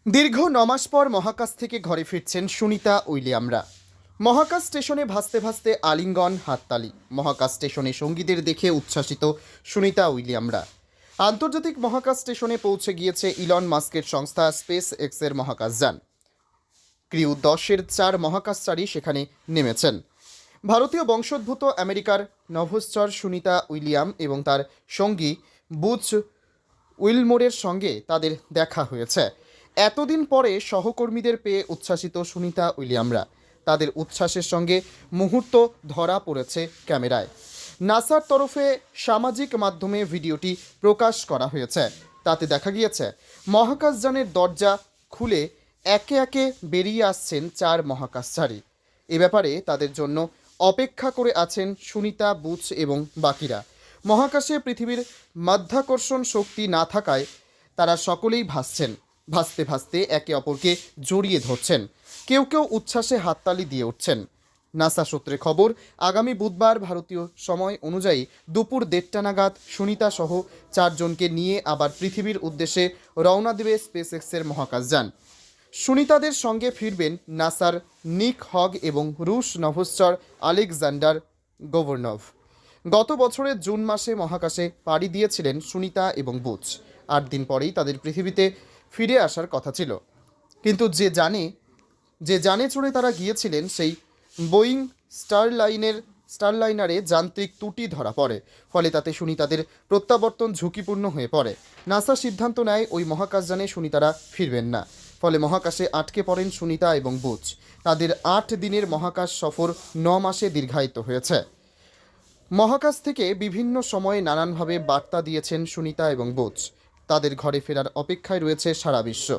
দীর্ঘ ৯ মাস পর মহাকাশ থেকে ঘরে ফিরছেন সুনিতা উইলিয়ামরা। মহাকাশ স্টেশনে ভাসতে ভাসতে আলিঙ্গন, হাততালি। মহাকাশ স্টেশনে সঙ্গীদের দেখে উচ্ছ্বাসিত সুনিতা উইলিয়ামরা। আন্তর্জাতিক মহাকাশ স্টেশনে পৌঁছে গিয়েছে ইলন মাস্কের সংস্থা স্পেস এক্সের মহাকাশযান। ক্রিউ ১০-এর ৪ মহাকাশচারী সেখানে নেমেছেন। ভারতীয় বংশোদ্ভূত আমেরিকার নভশ্চর সুনিতা উইলিয়াম এবং তার সঙ্গী বুচ উইলমোরের সঙ্গে তাদের দেখা হয়েছে। এতদিন পরে সহকর্মীদের পেয়ে উচ্ছ্বাসিত সুনিতা উইলিয়ামরা। তাদের উচ্ছ্বাসের সঙ্গে মুহূর্ত ধরা পড়েছে ক্যামেরায়। নাসার তরফে সামাজিক মাধ্যমে ভিডিওটি প্রকাশ করা হয়েছে। তাতে দেখা গিয়েছে মহাকাশযানের দরজা খুলে একে একে বেরিয়ে আসছেন ৪ মহাকাশচারী। এ ব্যাপারে তাদের জন্য অপেক্ষা করে আছেন সুনিতা, বুচ এবং বাকিরা। মহাকাশে পৃথিবীর মাধ্যাকর্ষণ শক্তি না থাকায় তারা সকলেই ভাসছেন। ভাসতে ভাসতে একে অপরকে জড়িয়ে ধরছেন। কেউ কেউ উচ্ছ্বাসে হাততালি দিয়ে উঠছেন। নাসা সূত্রে খবর, আগামী বুধবার ভারতীয় সময় অনুযায়ী দুপুর ১:৩০ নাগাদ সুনিতা সহ ৪ জনকে নিয়ে আবার পৃথিবীর উদ্দেশ্যে রওনা দেবে স্পেস এক্সের মহাকাশযান। সুনিতাদের সঙ্গে ফিরবেন নাসার নিক হগ এবং রুশ নভশ্চর আলেকজান্ডার গোভর্নভ। গত বছরের জুন মাসে মহাকাশে পাড়ি দিয়েছিলেন সুনিতা এবং বুচ। ৮ দিন পরেই তাদের পৃথিবীতে ফিরে আসার কথা ছিল, কিন্তু যে জানে চড়ে তারা গিয়েছিলেন সেই বোয়িং স্টারলাইনারে যান্ত্রিক ত্রুটি ধরা পড়ে। ফলে তাতে সুনিতাদের প্রত্যাবর্তন ঝুঁকিপূর্ণ হয়ে পড়ে। নাসা সিদ্ধান্ত নেয় ওই মহাকাশযানে সুনিতারা ফিরবেন না। ফলে মহাকাশে আটকে পড়েন সুনিতা এবং বুচ। তাদের ৮ দিনের মহাকাশ সফর ৯ মাসে দীর্ঘায়িত হয়েছে। মহাকাশ থেকে বিভিন্ন সময়ে নানানভাবে বার্তা দিয়েছেন সুনিতা এবং বুচ। তাদের ঘরে ফেরার অপেক্ষায় রয়েছে সারা বিশ্ব।